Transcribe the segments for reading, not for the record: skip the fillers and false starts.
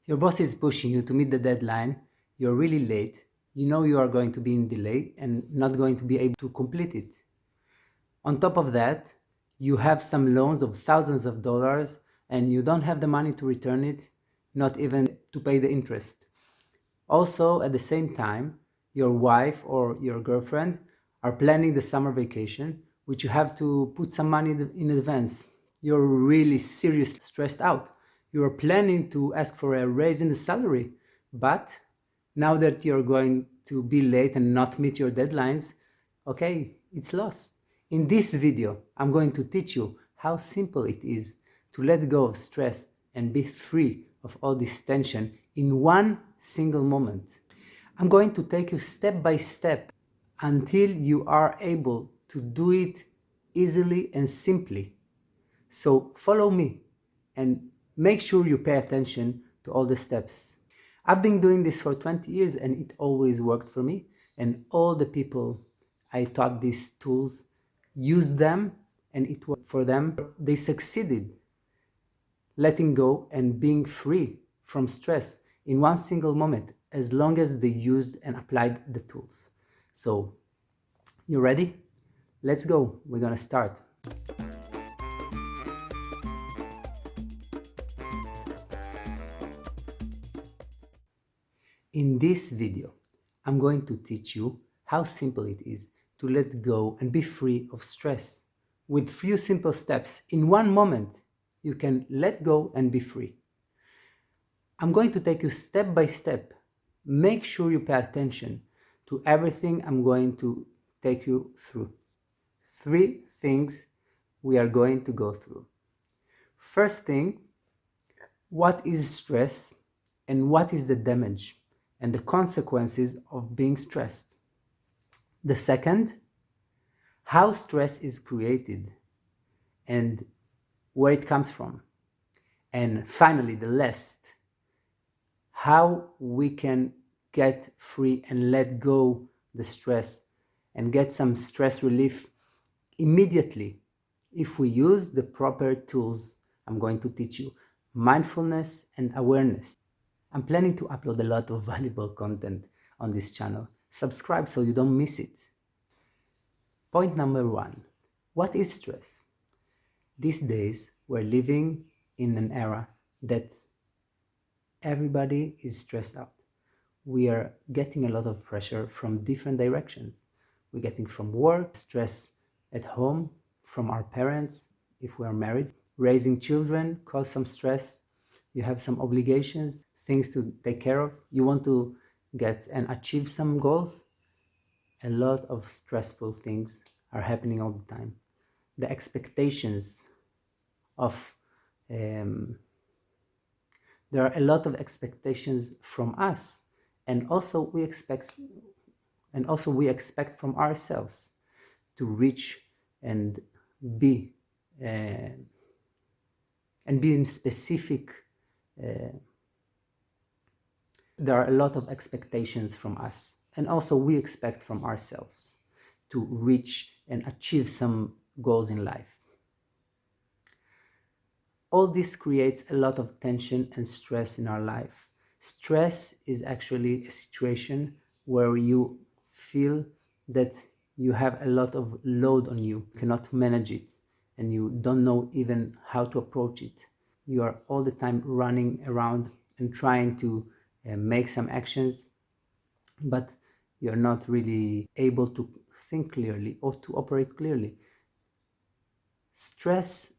Your boss is pushing you to meet the deadline, you're really late, you know you are going to be in delay and not going to be able to complete it. On top of that, you have some loans of thousands of dollars and you don't have the money to return it, not even to pay the interest. Also, at the same time, your wife or your girlfriend are planning the summer vacation, which you have to put some money in advance. You're really seriously stressed out. You are planning to ask for a raise in the salary, but now that you're going to be late and not meet your deadlines, okay, it's lost. In this video, I'm going to teach you how simple it is to let go of stress and be free of all this tension in one single moment. I'm going to take you step by step until you are able to do it easily and simply. So follow me and make sure you pay attention to all the steps. I've been doing this for 20 years and it always worked for me, and all the people I taught these tools used them and it worked for them. They succeeded letting go and being free from stress in one single moment as long as they used and applied the tools. So, you ready? Let's go. We're gonna start. In this video, I'm going to teach you how simple it is to let go and be free of stress. With few simple steps, in one moment, you can let go and be free. I'm going to take you step by step. Make sure you pay attention to everything I'm going to take you through. 3 things we are going to go through. First thing, what is stress and what is the damage and the consequences of being stressed? The second, how stress is created and where it comes from. And finally, the last, how we can get free and let go the stress and get some stress relief immediately if we use the proper tools I'm going to teach you: mindfulness and awareness. I'm planning to upload a lot of valuable content on this channel. Subscribe so you don't miss it. Point number 1. What is stress? These days, we're living in an era that everybody is stressed out. We are getting a lot of pressure from different directions. We're getting from work, stress at home, from our parents, if we are married. Raising children cause some stress. You have some obligations, things to take care of. You want to get and achieve some goals. A lot of stressful things are happening all the time. The expectations of there are a lot of expectations from us, and also we expect from ourselves to reach and be in specific. There are a lot of expectations from us, and also we expect from ourselves to reach and achieve some goals in life. All this creates a lot of tension and stress in our life. Stress is actually a situation where you feel that you have a lot of load on you, cannot manage it, and you don't know even how to approach it. You are all the time running around and trying to make some actions, but you're not really able to think clearly or to operate clearly. Stress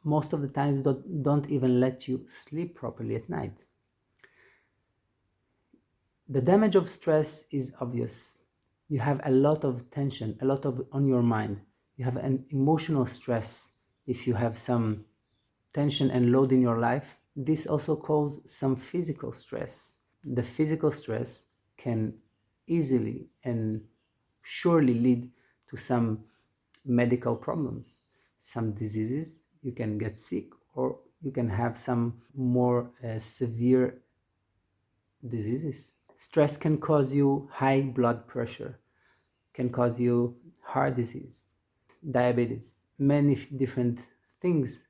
most of the times don't even let you sleep properly at night. The damage of stress is obvious. You have a lot of tension, a lot of on your mind. You have an emotional stress. If you have some tension and load in your life, this also causes some physical stress. The physical stress can easily and surely lead to some medical problems, some diseases. You can get sick, or you can have some more severe diseases. Stress can cause you high blood pressure, can cause you heart disease, diabetes. Many different things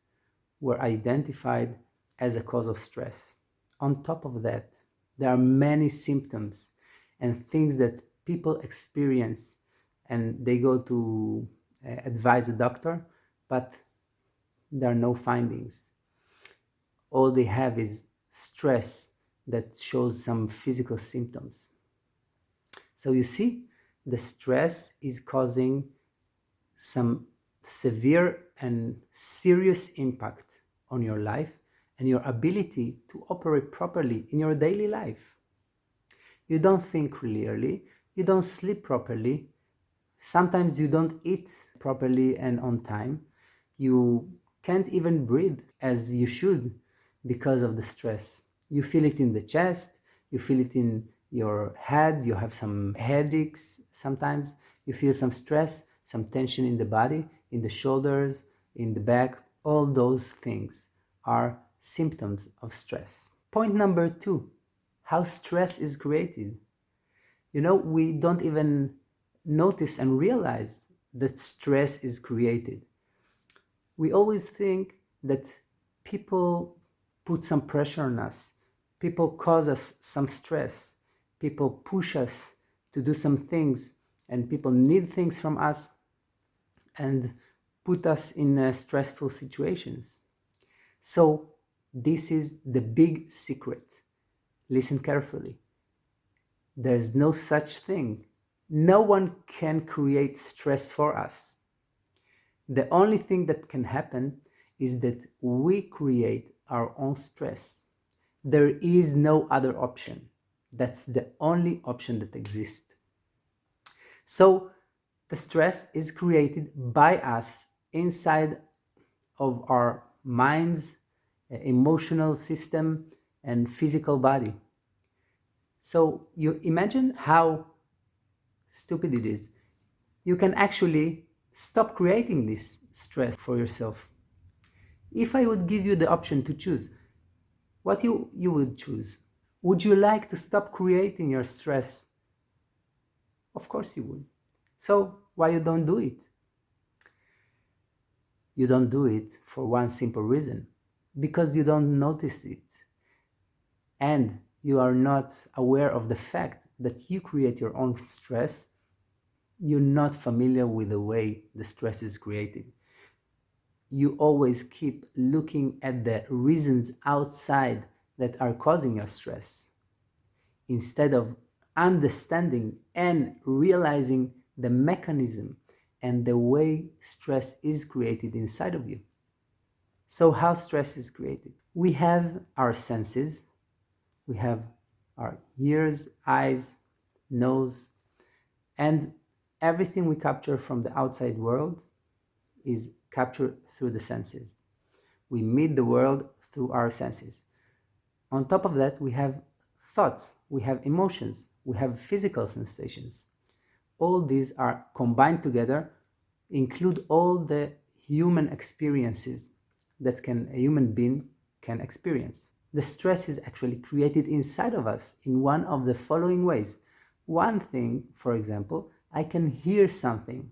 were identified as a cause of stress. on top of that, there are many symptoms and things that people experience, and they go to advise a doctor, but there are no findings. All they have is stress that shows some physical symptoms. So you see, the stress is causing some severe and serious impact on your life and your ability to operate properly in your daily life. You don't think clearly, you don't sleep properly, sometimes you don't eat properly and on time, you can't even breathe as you should because of the stress. You feel it in the chest, you feel it in your head, you have some headaches sometimes, you feel some stress, some tension in the body, in the shoulders, in the back. All those things are symptoms of stress. Point number 2, how stress is created. We don't even notice and realize that stress is created. We always think that people put some pressure on us, people cause us some stress, people push us to do some things, and people need things from us and put us in stressful situations. So this is the big secret. Listen carefully. There's no such thing. No one can create stress for us. The only thing that can happen is that we create our own stress. There is no other option. That's the only option that exists. So the stress is created by us inside of our minds, emotional system, and physical body. So you imagine how stupid it is. You can actually stop creating this stress for yourself. If I would give you the option to choose, what you would choose? Would you like to stop creating your stress? Of course you would. So why you don't do it? You don't do it for one simple reason, because you don't notice it. And you are not aware of the fact that you create your own stress. You're not familiar with the way the stress is created. You always keep looking at the reasons outside that are causing your stress, instead of understanding and realizing the mechanism and the way stress is created inside of you. So how stress is created? We have our senses. We have our ears, eyes, nose, and everything we capture from the outside world is captured through the senses. We meet the world through our senses. On top of that, we have thoughts, we have emotions, we have physical sensations. All these are combined together, include all the human experiences that a human being can experience. The stress is actually created inside of us in one of the following ways. One thing, for example, I can hear something.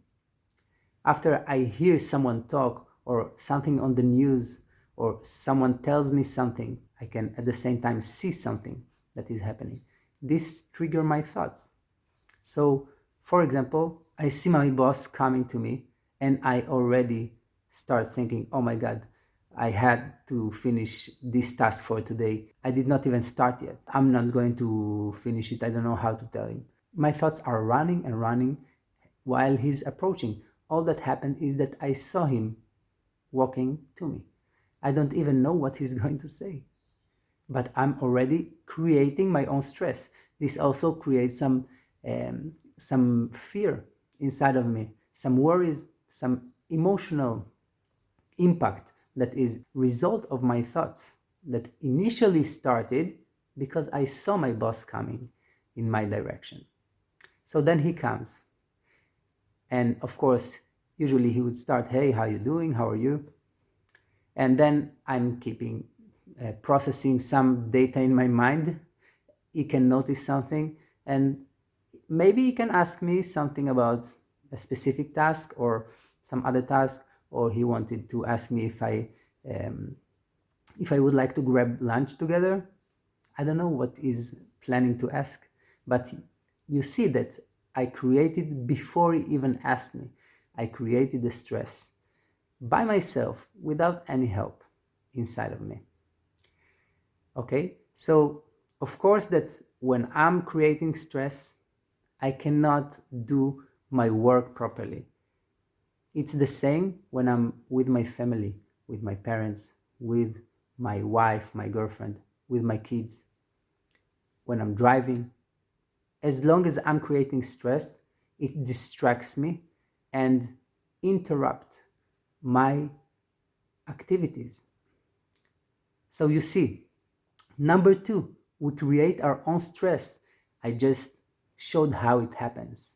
After I hear someone talk or something on the news or someone tells me something, I can at the same time see something that is happening. This triggers my thoughts. So, for example, I see my boss coming to me and I already start thinking, oh my God, I had to finish this task for today. I did not even start yet. I'm not going to finish it. I don't know how to tell him. My thoughts are running and running while he's approaching. All that happened is that I saw him walking to me. I don't even know what he's going to say, but I'm already creating my own stress. This also creates some fear inside of me, some worries, some emotional impact that is result of my thoughts that initially started because I saw my boss coming in my direction. So then he comes. And of course, usually he would start, hey, how you doing? How are you? And then I'm keeping processing some data in my mind. He can notice something and maybe he can ask me something about a specific task or some other task, or he wanted to ask me if I would like to grab lunch together. I don't know what is planning to ask, but you see that I created before he even asked me. I created the stress by myself without any help inside of me. Okay, so of course that when I'm creating stress, I cannot do my work properly. It's the same when I'm with my family, with my parents, with my wife, my girlfriend, with my kids, when I'm driving. As long as I'm creating stress, it distracts me and interrupt my activities. So you see, number two, we create our own stress. I just showed how it happens.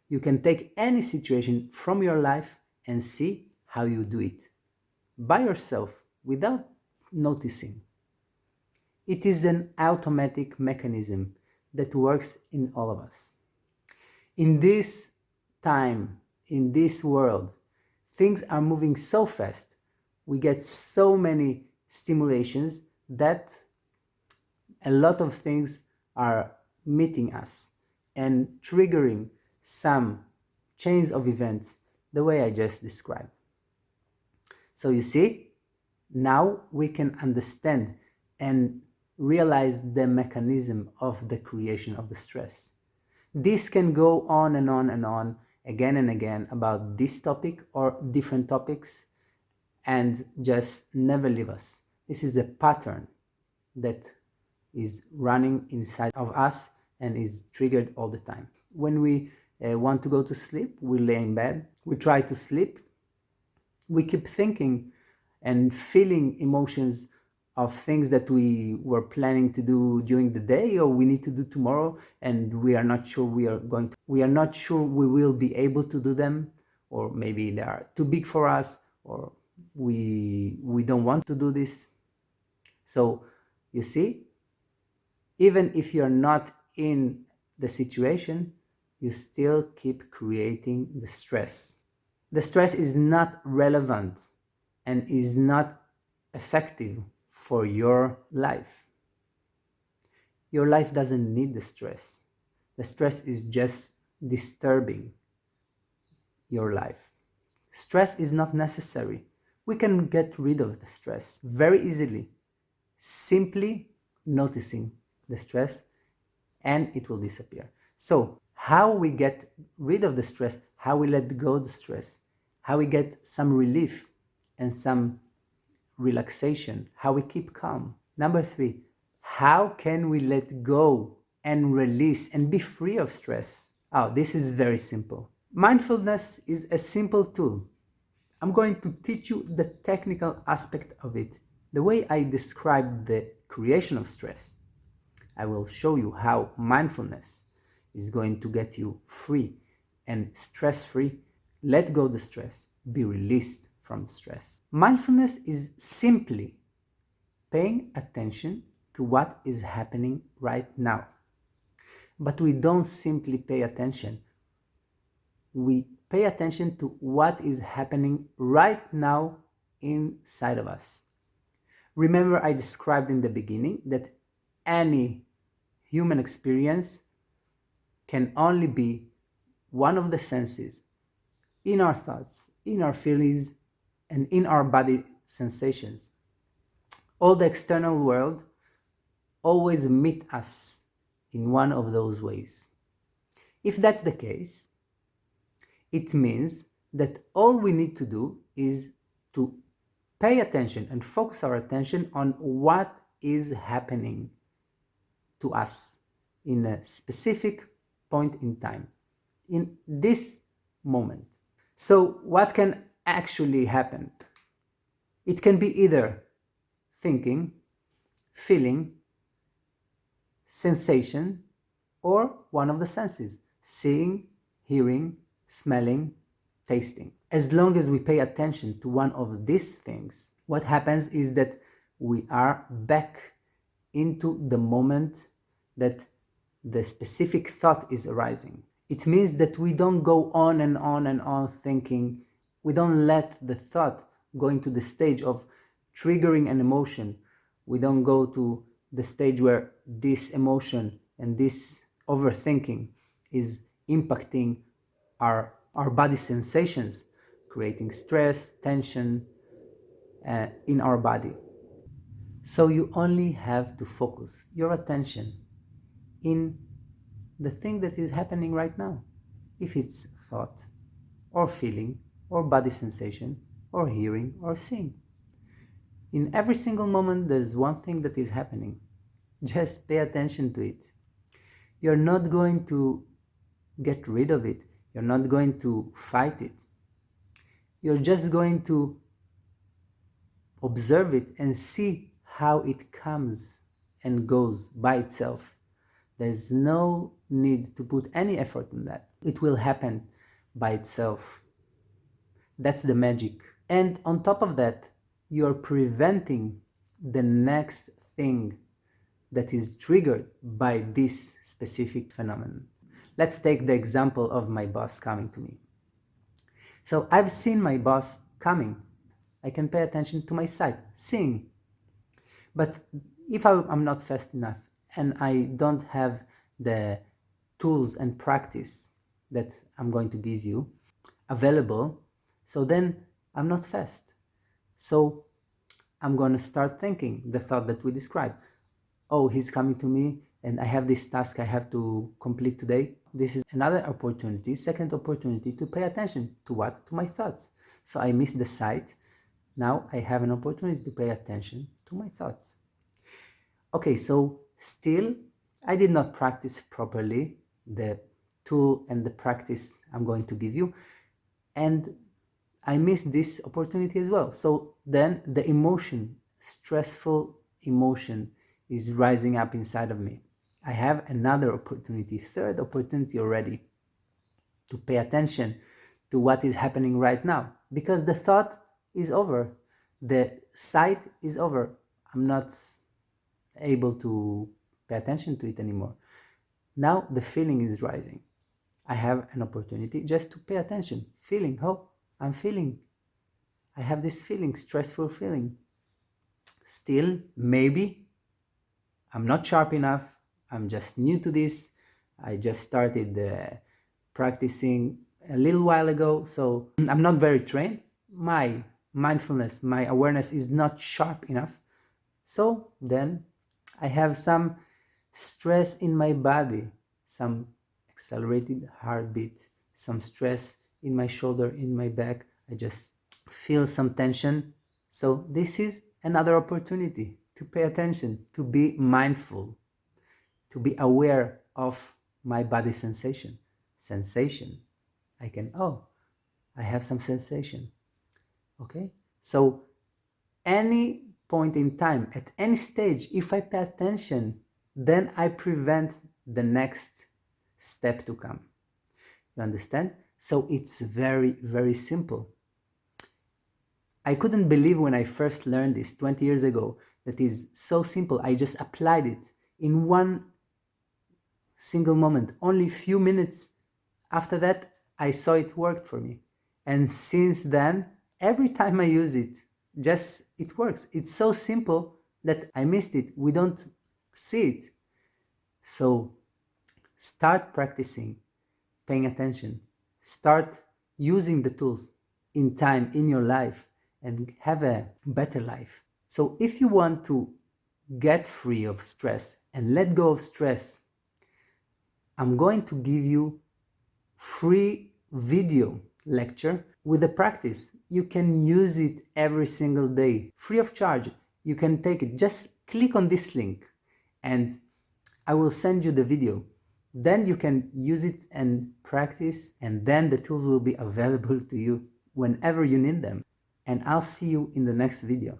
You can take any situation from your life and see how you do it by yourself without noticing. It is an automatic mechanism that works in all of us. In this time, in this world, things are moving so fast. We get so many stimulations that a lot of things are meeting us and triggering some chains of events the way I just described. So you see, now we can understand and realize the mechanism of the creation of the stress. This can go on and on and on, again and again, about this topic or different topics, and just never leave us. This is a pattern that is running inside of us and is triggered all the time. When we want to go to sleep, we lay in bed, we try to sleep, we keep thinking and feeling emotions of things that we were planning to do during the day or we need to do tomorrow, and we are not sure we are not sure we will be able to do them, or maybe they are too big for us, or we don't want to do this. So you see, even if you're not in the situation, you still keep creating the stress. The stress is not relevant and is not effective for your life. Your life doesn't need the stress. The stress is just disturbing your life. Stress is not necessary. We can get rid of the stress very easily, simply noticing the stress, and it will disappear. So, how we get rid of the stress, how we let go of the stress, how we get some relief and some relaxation, how we keep calm. Number three, how can we let go and release and be free of stress? Oh, this is very simple. Mindfulness is a simple tool. I'm going to teach you the technical aspect of it. The way I described the creation of stress, I will show you how mindfulness is going to get you free and stress-free. Let go the stress, be released from the stress. Mindfulness is simply paying attention to what is happening right now. But we don't simply pay attention. We pay attention to what is happening right now inside of us. Remember, I described in the beginning that any human experience can only be one of the senses in our thoughts, in our feelings, and in our body sensations. All the external world always meet us in one of those ways. If that's the case, it means that all we need to do is to pay attention and focus our attention on what is happening to us in a specific point in time, in this moment. So what can actually happen? It can be either thinking, feeling, sensation, or one of the senses, seeing, hearing, smelling, tasting. As long as we pay attention to one of these things, what happens is that we are back into the moment that the specific thought is arising. It means that we don't go on and on and on thinking. We don't let the thought go into the stage of triggering an emotion. We don't go to the stage where this emotion and this overthinking is impacting our body sensations, creating stress, tension in our body. So you only have to focus your attention in the thing that is happening right now. If it's thought, or feeling, or body sensation, or hearing, or seeing. In every single moment, there's one thing that is happening. Just pay attention to it. You're not going to get rid of it. You're not going to fight it. You're just going to observe it and see how it comes and goes by itself. There's no need to put any effort in that. It will happen by itself. That's the magic. And on top of that, you're preventing the next thing that is triggered by this specific phenomenon. Let's take the example of my boss coming to me. So I've seen my boss coming. I can pay attention to my sight, seeing. But if I'm not fast enough and I don't have the tools and practice that I'm going to give you available, so then I'm not fast. So I'm going to start thinking the thought that we described. Oh, he's coming to me and I have this task I have to complete today. This is another opportunity, second opportunity to pay attention to what? To my thoughts. So I missed the sight. Now I have an opportunity to pay attention to my thoughts. Okay, so still I did not practice properly the tool and the practice I'm going to give you. And I missed this opportunity as well. So then the emotion, stressful emotion, is rising up inside of me. I have another opportunity, third opportunity already, to pay attention to what is happening right now, because the thought is over, the sight is over. I'm not able to pay attention to it anymore. Now the feeling is rising. I have an opportunity just to pay attention, feeling, oh, I'm feeling. I have this feeling, stressful feeling. Still, maybe I'm not sharp enough. I'm just new to this. I just started practicing a little while ago, so I'm not very trained. My mindfulness, my awareness is not sharp enough. So then I have some stress in my body, some accelerated heartbeat, some stress in my shoulder, in my back. I just feel some tension. So this is another opportunity to pay attention, to be mindful, to be aware of my body sensation. I can, I have some sensation. Okay? So any point in time, at any stage, if I pay attention, then I prevent the next step to come. You understand? So it's very, very simple. I couldn't believe when I first learned this 20 years ago that is so simple. I just applied it in one single moment, only a few minutes. After that, I saw it worked for me. And since then, every time I use it, it works. It's so simple that I missed it. We don't see it. So start practicing, paying attention. Start using the tools in time in your life and have a better life. So if you want to get free of stress and let go of stress, I'm going to give you free video lecture with a practice. You can use it every single day, free of charge. You can take it. Just click on this link and I will send you the video. Then you can use it and practice, and then the tools will be available to you whenever you need them. And I'll see you in the next video.